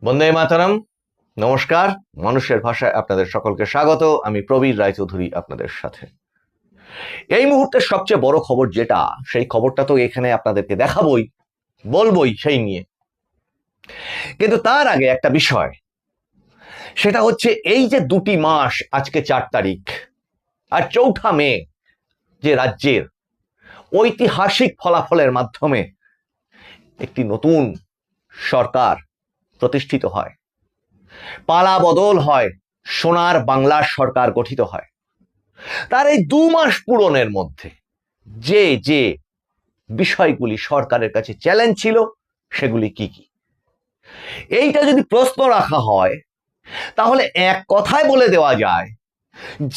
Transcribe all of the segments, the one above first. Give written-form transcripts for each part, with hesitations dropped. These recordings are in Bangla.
বন্দে মাতরম। নমস্কার। মানুষের ভাষায় আপনাদের সকলকে স্বাগত। আমি প্রবীর রায়চৌধুরী আপনাদের সাথে। এই মুহূর্তের সবচেয়ে বড় খবর যেটা, সেই খবরটা তো এখানে আপনাদেরকে দেখাবই, বলবই সেই নিয়ে। কিন্তু তার আগে একটা বিষয়, সেটা হচ্ছে এই যে 2টি মাস, আজকে 4 তারিখ আর 4 মে, যে রাজ্যের ঐতিহাসিক ফলাফলের মাধ্যমে একটি নতুন সরকার প্রতিষ্ঠিত হয়, পালা বদল হয়, সোনার বাংলার সরকার গঠিত হয়, তার এই 2 মাস পূরণের মধ্যে যে যে বিষয়গুলি সরকারের কাছে চ্যালেঞ্জ ছিল সেগুলি কি কি, এইটা যদি প্রশ্ন রাখা হয় তাহলে এক কথায় বলে দেওয়া যায়,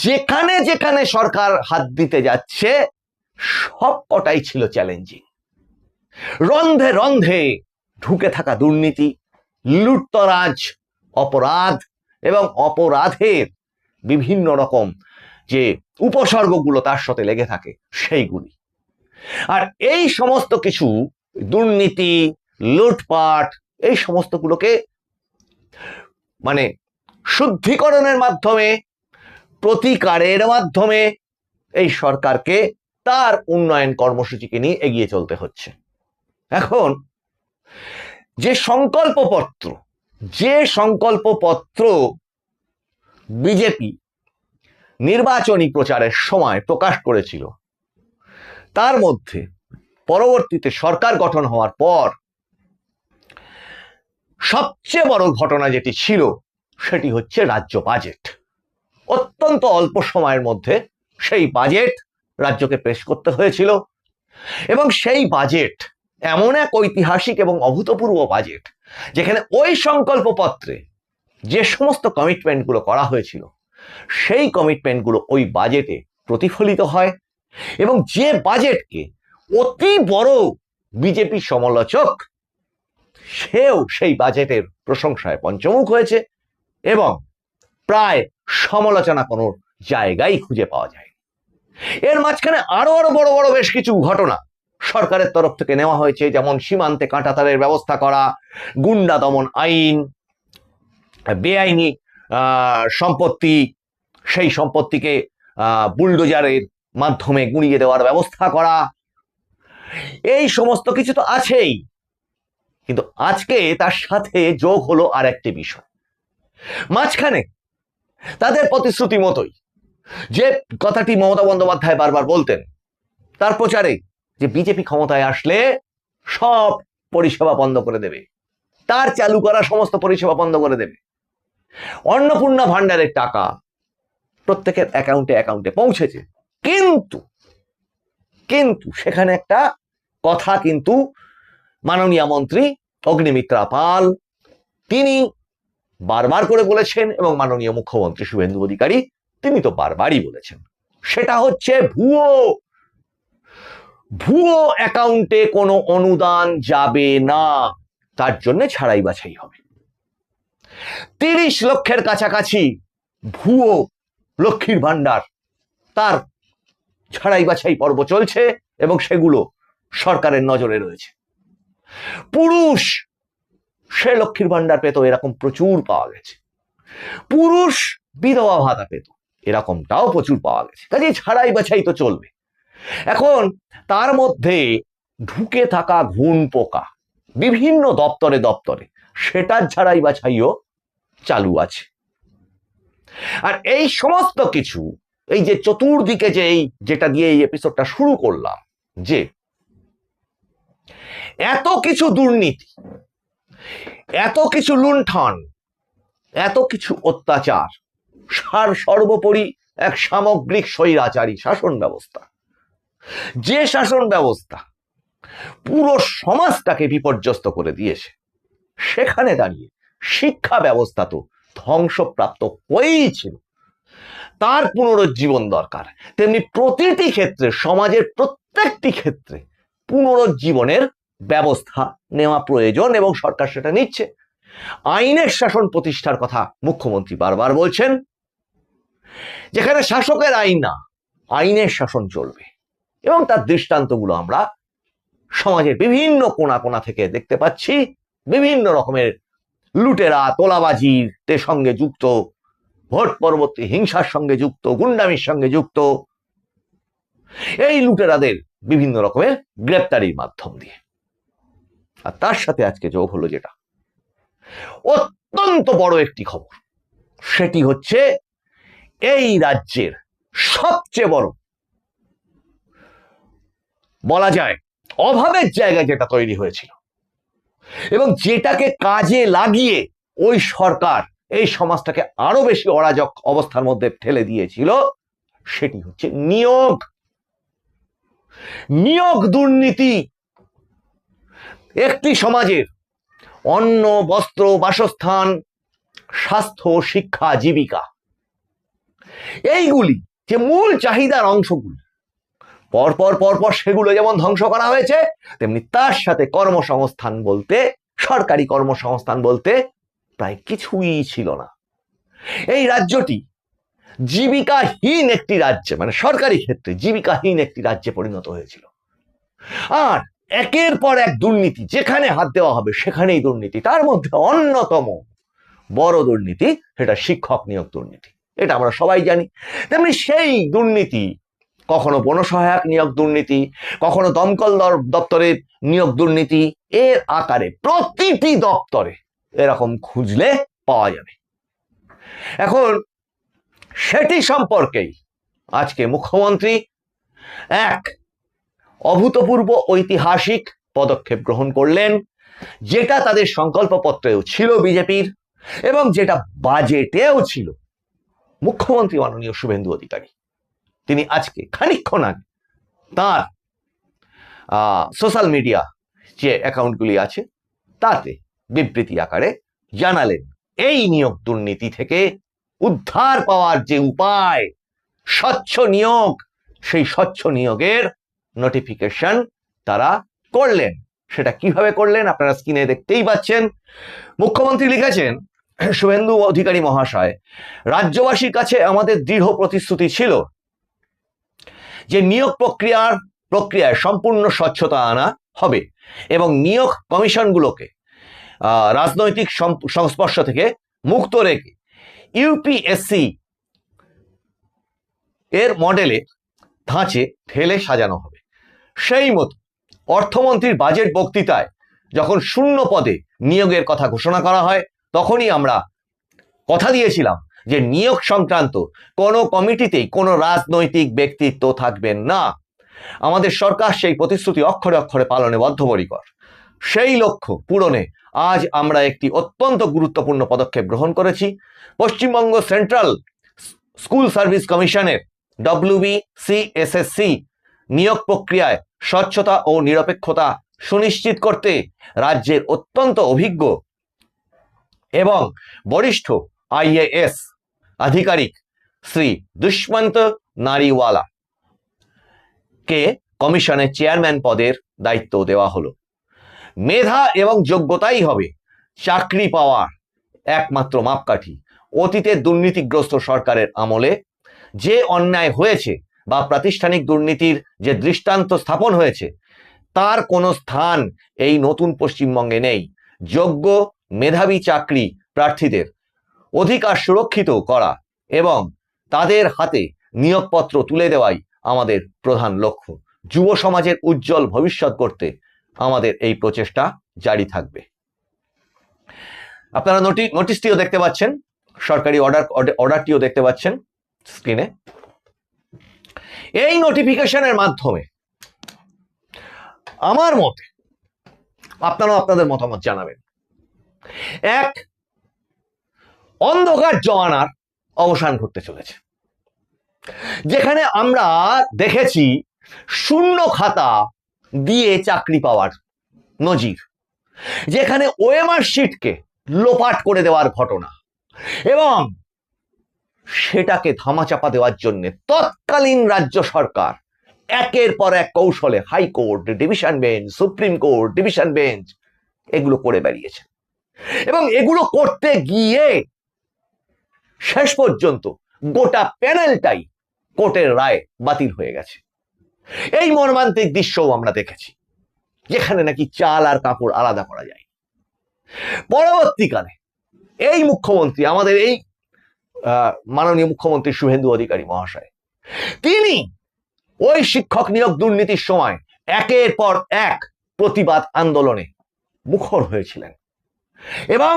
যেখানে যেখানে সরকার হাত দিতে যাচ্ছে সব কটাই ছিল চ্যালেঞ্জিং। রন্ধে রন্ধে ঢুকে থাকা দুর্নীতি, লুটতরাজ, অপরাধ এবং অপরাধের বিভিন্ন রকম যে উপসর্গগুলো তার সাথে লেগে থাকে সেইগুলি। আর এই সমস্ত কিছু দুর্নীতি, লুটপাট, এই সমস্তগুলোকে মানে শুদ্ধিকরণের মাধ্যমে, প্রতিকারের মাধ্যমে এই সরকারকে তার উন্নয়ন কর্মসূচিকে নিয়ে এগিয়ে চলতে হচ্ছে। এখন যে সংকল্পপত্র বিজেপি নির্বাচনী প্রচারের সময় প্রকাশ করেছিল, তার মধ্যে পরবর্তীতে সরকার গঠন হওয়ার পর সবচেয়ে বড় ঘটনা যেটি ছিল সেটি হচ্ছে রাজ্য বাজেট। অত্যন্ত অল্প সময়ের মধ্যে সেই বাজেট রাজ্যকে পেশ করতে হয়েছিল, এবং সেই বাজেট এমন এক ঐতিহাসিক এবং অভূতপূর্ব বাজেট, যেখানে ওই সংকল্পপত্রে যে সমস্ত কমিটমেন্টগুলো করা হয়েছিল সেই কমিটমেন্টগুলো ওই বাজেটে প্রতিফলিত হয়, এবং যে বাজেটকে অতি বড় বিজেপি সমালোচক, সেও সেই বাজেটের প্রশংসায় পঞ্চমুখ হয়েছে, এবং প্রায় সমালোচনা কোনো জায়গায় খুঁজে পাওয়া যায়। এর মাঝখানে আরো আরো বড় বড় বেশ কিছু ঘটনা সরকারের তরফ থেকে নেওয়া হয়েছে, যেমন সীমান্তে কাঁটাতারের ব্যবস্থা করা, গুন্ডা দমন আইন, বেআইনি সম্পত্তি, সেই সম্পত্তিকে বুলডোজারের মাধ্যমে গুঁড়িয়ে দেওয়ার ব্যবস্থা করা, এই সমস্ত কিছু তো আছেই। কিন্তু আজকে তার সাথে যোগ হলো আর একটি বিষয়। মাঝখানে তাদের প্রতিশ্রুতি মতোই যে কথাটি মমতা বন্দ্যোপাধ্যায় বারবার বলতেন তার প্রচারে, যে বিজেপি ক্ষমতায় আসলে সব পরিষেবা বন্ধ করে দেবে, তার চালু করা সমস্ত পরিষেবা বন্ধ করে দেবে। অন্নপূর্ণা ভান্ডারের টাকা প্রত্যেকের অ্যাকাউন্টে অ্যাকাউন্টে পৌঁছেছে, কিন্তু কিন্তু সেখানে একটা কথা কিন্তু মাননীয় মন্ত্রী অগ্নিমিত্রা পাল তিনি বারবার করে বলেছেন, এবং মাননীয় মুখ্যমন্ত্রী শুভেন্দু অধিকারী তিনি তো বারবারই বলেছেন, সেটা হচ্ছে ভুয়ো অ্যাকাউন্টে কোনো অনুদান যাবে না, তার জন্য ছাড়াই বাছাই হবে। 30 লক্ষের কাছাকাছি ভুয়ো লক্ষ্মীর ভান্ডার, তার ছাড়াই বাছাই পর্ব চলছে, এবং সেগুলো সরকারের নজরে রয়েছে। পুরুষ সে লক্ষ্মীর ভান্ডার পেত, এরকম প্রচুর পাওয়া গেছে। পুরুষ বিধবা ভাতা পেত, এরকমটাও প্রচুর পাওয়া গেছে। কাজে ছাড়াই বাছাই তো চলবে। এখন তার মধ্যে ঢুকে থাকা ঘুণ পোকা বিভিন্ন দপ্তরে দপ্তরে, সেটার ছাড়াই বাছাইও চালু আছে। আর এই সমস্ত কিছু, এই যে চতুর্দিকে যে যেটা দিয়ে এই এপিসোডটা শুরু করলাম, যে এত কিছু দুর্নীতি, এত কিছু লুণ্ঠন, এত কিছু অত্যাচার, সর্বোপরি এক সামগ্রিক স্বৈরাচারী শাসন ব্যবস্থা, যে শাসন ব্যবস্থা পুরো সমাজটাকে বিপর্যস্ত করে দিয়েছে, সেখানে দাঁড়িয়ে শিক্ষা ব্যবস্থা তো ধ্বংসপ্রাপ্ত হয়েই ছিল, তার পুনরুজ্জীবন দরকার। তেমনি প্রতিটি ক্ষেত্রে, সমাজের প্রত্যেকটি ক্ষেত্রে পুনরুজ্জীবনের ব্যবস্থা নেওয়া প্রয়োজন, এবং সরকার সেটা নিচ্ছে। আইনের শাসন প্রতিষ্ঠার কথা মুখ্যমন্ত্রী বারবার বলছেন, যেখানে শাসকের আইন না, আইনের শাসন চলবে, এবং তার দৃষ্টান্তগুলো আমরা সমাজের বিভিন্ন কোণা কোণা থেকে দেখতে পাচ্ছি। বিভিন্ন রকমের লুটেরা তোলাবাজিতে সঙ্গে যুক্ত, ভোট পরবর্তী হিংসার সঙ্গে যুক্ত, গুন্ডামির সঙ্গে যুক্ত এই লুটেরাদের বিভিন্ন রকমের গ্রেপ্তারির মাধ্যম দিয়ে। আর তার সাথে আজকে যোগ হলো যেটা অত্যন্ত বড় একটি খবর, সেটি হচ্ছে এই রাজ্যের সবচেয়ে বড়, বলা যায় অভাবের জায়গা যেটা তৈরি হয়েছিল এবং যেটাকে কাজে লাগিয়ে ওই সরকার এই সমাজটাকে আরো বেশি অরাজক অবস্থার মধ্যে ঠেলে দিয়েছিল, সেটি হচ্ছে নিয়োগ দুর্নীতি। একটি সমাজের অন্ন, বস্ত্র, বাসস্থান, স্বাস্থ্য, শিক্ষা, জীবিকা, এইগুলি যে মূল চাহিদার অংশগুলি, পরপর সেগুলো যেমন ধ্বংস করা হয়েছে, তেমনি তার সাথে কর্মসংস্থান বলতে, সরকারি কর্মসংস্থান বলতে প্রায় কিছুই ছিল না। এই রাজ্যটি জীবিকাহীন একটি রাজ্যে, মানে সরকারি ক্ষেত্রে জীবিকাহীন একটি রাজ্যে পরিণত হয়েছিল। আর একের পর এক দুর্নীতি, যেখানে হাত দেওয়া হবে সেখানেই দুর্নীতি। তার মধ্যে অন্যতম বড় দুর্নীতি সেটা শিক্ষক নিয়োগ দুর্নীতি, এটা আমরা সবাই জানি। তেমনি সেই দুর্নীতি কখনো বনসহায়ক নিয়োগ দুর্নীতি, কখনো দমকল দপ্তরের নিয়োগ দুর্নীতি, এর আকারে প্রতিটি দপ্তরে এরকম খুঁজলে পাওয়া যাবে। এখন সেটি সম্পর্কেই আজকে মুখ্যমন্ত্রী এক অভূতপূর্ব ঐতিহাসিক পদক্ষেপ গ্রহণ করলেন, যেটা তাদের সংকল্পপত্রেও ছিল বিজেপির এবং যেটা বাজেটেও ছিল। মুখ্যমন্ত্রী মাননীয় শুভেন্দু অধিকারী তিনি আজকে খানিকক্ষণ আগে তার সোশ্যাল মিডিয়া যে অ্যাকাউন্টগুলি আছে তাতে বিবৃতি আকারে জানালেন, এই নিয়োগ দুর্নীতি থেকে উদ্ধার পাওয়ার যে উপায়, স্বচ্ছ নিয়োগ, সেই স্বচ্ছ নিয়োগের নোটিফিকেশন তারা করলেন। সেটা কিভাবে করলেন আপনারা স্ক্রিনে দেখতেই পাচ্ছেন। মুখ্যমন্ত্রী লিখেছেন, শুভেন্দু অধিকারী মহাশয়, রাজ্যবাসীর কাছে আমাদের দৃঢ় প্রতিশ্রুতি ছিল যে নিয়োগ প্রক্রিয়ায় সম্পূর্ণ স্বচ্ছতা আনা হবে এবং নিয়োগ কমিশনগুলোকে রাজনৈতিক সংস্পর্শ থেকে মুক্ত রেখে ইউপিএসসি এর মডেলে ধাঁচে ঢেলে সাজানো হবে। সেই মতো অর্থমন্ত্রীর বাজেট বক্তৃতায় যখন শূন্য পদে নিয়োগের কথা ঘোষণা করা হয়, তখনই আমরা কথা দিয়েছিলাম যে নিয়োগ সংক্রান্ত কোনো কমিটিতেই কোনো রাজনৈতিক ব্যক্তিত্ব থাকবেন না। আমাদের সরকার সেই প্রতিশ্রুতি অক্ষরে অক্ষরে পালনে বদ্ধপরিকর। সেই লক্ষ্য পূরণে আজ আমরা একটি অত্যন্ত গুরুত্বপূর্ণ পদক্ষেপ গ্রহণ করেছি। পশ্চিমবঙ্গ সেন্ট্রাল স্কুল সার্ভিস কমিশনের WBCSSC নিয়োগ প্রক্রিয়ায় স্বচ্ছতা ও নিরপেক্ষতা সুনিশ্চিত করতে রাজ্যের অত্যন্ত অভিজ্ঞ এবং বরিষ্ঠ IAS আধিকারিক শ্রী দুষ্মন্ত নারীওয়ালা কে কমিশনের চেয়ারম্যান পদের দায়িত্ব দেওয়া হলো। মেধা এবং যোগ্যতাই হবে চাকরি পাওয়ার একমাত্র মাপকাঠি। অতীতের দুর্নীতিগ্রস্ত সরকারের আমলে যে অন্যায় হয়েছে বা প্রাতিষ্ঠানিক দুর্নীতির যে দৃষ্টান্ত স্থাপন হয়েছে, তার কোনো স্থান এই নতুন পশ্চিমবঙ্গে নেই। যোগ্য মেধাবী চাকরি প্রার্থীদের অধিকার সুরক্ষিত করা এবং তাদের হাতে নিয়োগপত্র তুলে দেওয়াই আমাদের প্রধান লক্ষ্য। যুব সমাজের উজ্জ্বল ভবিষ্যৎ করতে আমাদের এই প্রচেষ্টা জারি থাকবে। আপনারা নোটিশটিও দেখতে পাচ্ছেন, সরকারি অর্ডারটিও দেখতে পাচ্ছেন স্ক্রিনে। এই নোটিফিকেশনের মাধ্যমে আমার মতে, আপনারাও আপনাদের মতামত জানাবেন, এক অন্ধকার জমানার অবসান ঘটতে চলেছে, যেখানে আমরা দেখেছি শূন্য খাতা দিয়ে চাকরি পাওয়ার নজির, যেখানে ওএমআর শিটকে লোপাট করে দেওয়ার ঘটনা এবং সেটাকে ধামাচাপা দেওয়ার জন্য তৎকালীন রাজ্য সরকার একের পর এক কৌশলে high court, division bench, supreme court, division bench এগুলো করে বেরিয়েছে এবং এগুলো করতে গিয়ে শেষ পর্যন্ত গোটা প্যানেলটাই কোর্টের রায় বাতিল হয়ে গেছে। এই মর্মান্তিক দৃশ্যও আমরা দেখেছি, যেখানে নাকি চাল আর কাপড় আলাদা করা যায়। পরবর্তীকালে এই মুখ্যমন্ত্রী, আমাদের এই মাননীয় মুখ্যমন্ত্রী শুভেন্দু অধিকারী মহাশয়, তিনি ওই শিক্ষক নিয়োগ দুর্নীতির সময় একের পর এক প্রতিবাদ আন্দোলনে মুখর হয়েছিলেন এবং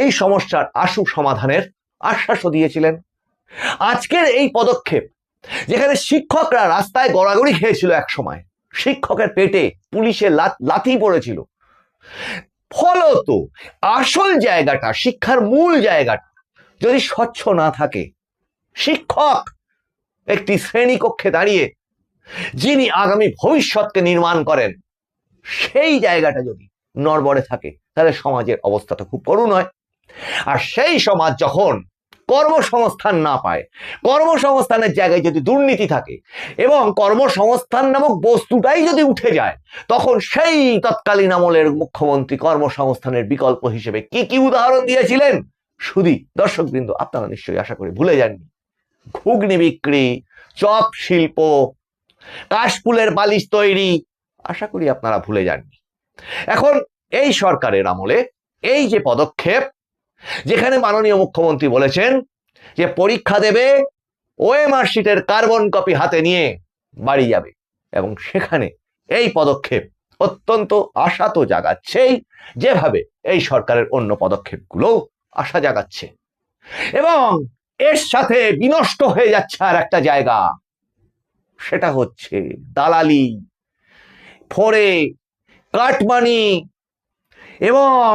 এই সমস্যার আশু সমাধানের আশ্বাসও দিয়েছিলেন। আজকের এই পদক্ষেপ, যেখানে শিক্ষকরা রাস্তায় গড়াগড়ি খেয়েছিল, এক সময় শিক্ষকের পেটে পুলিশের লাথি পড়েছিল, ফলত আসল জায়গাটা, শিক্ষার মূল জায়গাটা যদি স্বচ্ছ না থাকে, শিক্ষক একটি শ্রেণীকক্ষে দাঁড়িয়ে যিনি আগামী ভবিষ্যৎকে নির্মাণ করেন, সেই জায়গাটা যদি নড়বড়ে থাকে, তাহলে সমাজের অবস্থাটা খুব করুণ হয়। আর সেই সমাজ যখন কর্মসংস্থান না পায়, কর্মসংস্থানের জায়গায় যদি দুর্নীতি থাকে এবং কর্মসংস্থান নামক বস্তুটাই যদি উঠে যায়, তখন সেই তৎকালীন আমলের মুখ্যমন্ত্রী কর্মসংস্থানের বিকল্প হিসেবে কি কি উদাহরণ দিয়েছিলেন, শুধু দর্শকবৃন্দ আপনারা নিশ্চয়ই আশা করি ভুলে যাননি। ঘুগনি বিক্রি, চপ শিল্প, কাশফুলের বালিশ তৈরি, আশা করি আপনারা ভুলে যাননি। এখন এই সরকারের আমলে এই যে পদক্ষেপ, যেখানে মাননীয় মুখ্যমন্ত্রী বলেছেন যে পরীক্ষা দেবে, ওএমআর শিটের কার্বন কপি হাতে নিয়ে বাড়ি যাবে, এবং সেখানে এই পদক্ষেপ অত্যন্ত আশা তো জাগাচ্ছেই, যেভাবে এই সরকারের অন্য পদক্ষেপগুলো আশা জাগাচ্ছে। এবং এর সাথে বিনষ্ট হয়ে যাচ্ছে আর একটা জায়গা, সেটা হচ্ছে দালালি, ফোরে, কাটমানি এবং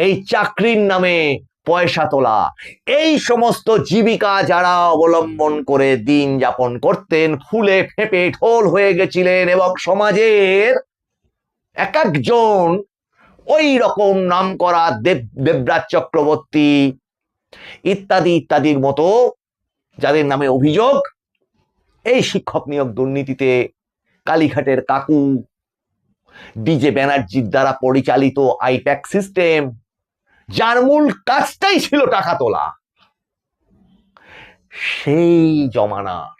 এই চাকরির নামে পয়সা তোলা। এই সমস্ত জীবিকা যারা অবলম্বন করে দিন যাপন করতেন, ফুলে ফেঁপে ঢোল হয়ে গেছিলেন এবং সমাজের এক একজন ওই রকম নাম করা দেবরাজ চক্রবর্তী ইত্যাদি ইত্যাদির মতো যাদের নামে অভিযোগ এই শিক্ষক নিয়োগ দুর্নীতিতে, কালীঘাটের কাকু, ডিজে ব্যানার্জির দ্বারা পরিচালিত আইপ্যাক সিস্টেম, যার মূল কাজটাই ছিল টাকা তোলা, সেই জমানার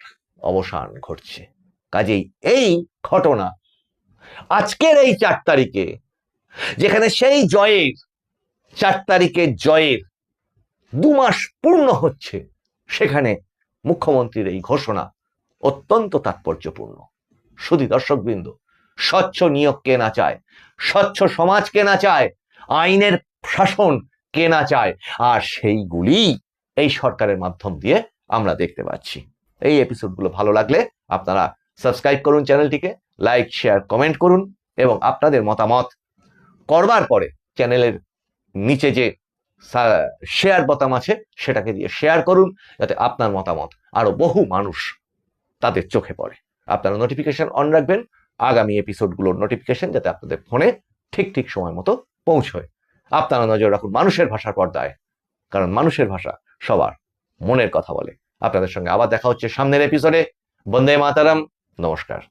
অবসান ঘটছে। কাজেই এই ঘটনা আজকের এই 4 তারিখে, যেখানে সেই জয়ের 4 তারিখের জয়ের 2 মাস পূর্ণ হচ্ছে, সেখানে মুখ্যমন্ত্রীর এই ঘোষণা অত্যন্ত তাৎপর্যপূর্ণ। শুধু দর্শকবৃন্দ, স্বচ্ছ নিয়োগ কে না চায়, স্বচ্ছ সমাজ কে না চায়, আইনের শাসন কে না চায়, আর সেইগুলি এই সরকারের মাধ্যম দিয়ে আমরা দেখতে পাচ্ছি। এই এপিসোডগুলো ভালো লাগলে আপনারা সাবস্ক্রাইব করুন চ্যানেলটিকে, লাইক, শেয়ার, কমেন্ট করুন এবং আপনাদের মতামত করবার পরে চ্যানেলের নিচে যে শেয়ার বোতাম আছে সেটাকে দিয়ে শেয়ার করুন, যাতে আপনার মতামত আরো বহু মানুষ তাদের চোখে পড়ে। আপনারা নোটিফিকেশন অন রাখবেন, আগামী এপিসোডগুলোর নোটিফিকেশন যাতে আপনাদের ফোনে ঠিক ঠিক সময় মতো পৌঁছয়। আপনারা নজর রাখুন মানুষের ভাষার পর্দায়, কারণ মানুষের ভাষা সবার মনের কথা বলে। আপনাদের সঙ্গে আবার দেখা হচ্ছে সামনের এপিসোডে। বন্দে মাতারাম, নমস্কার।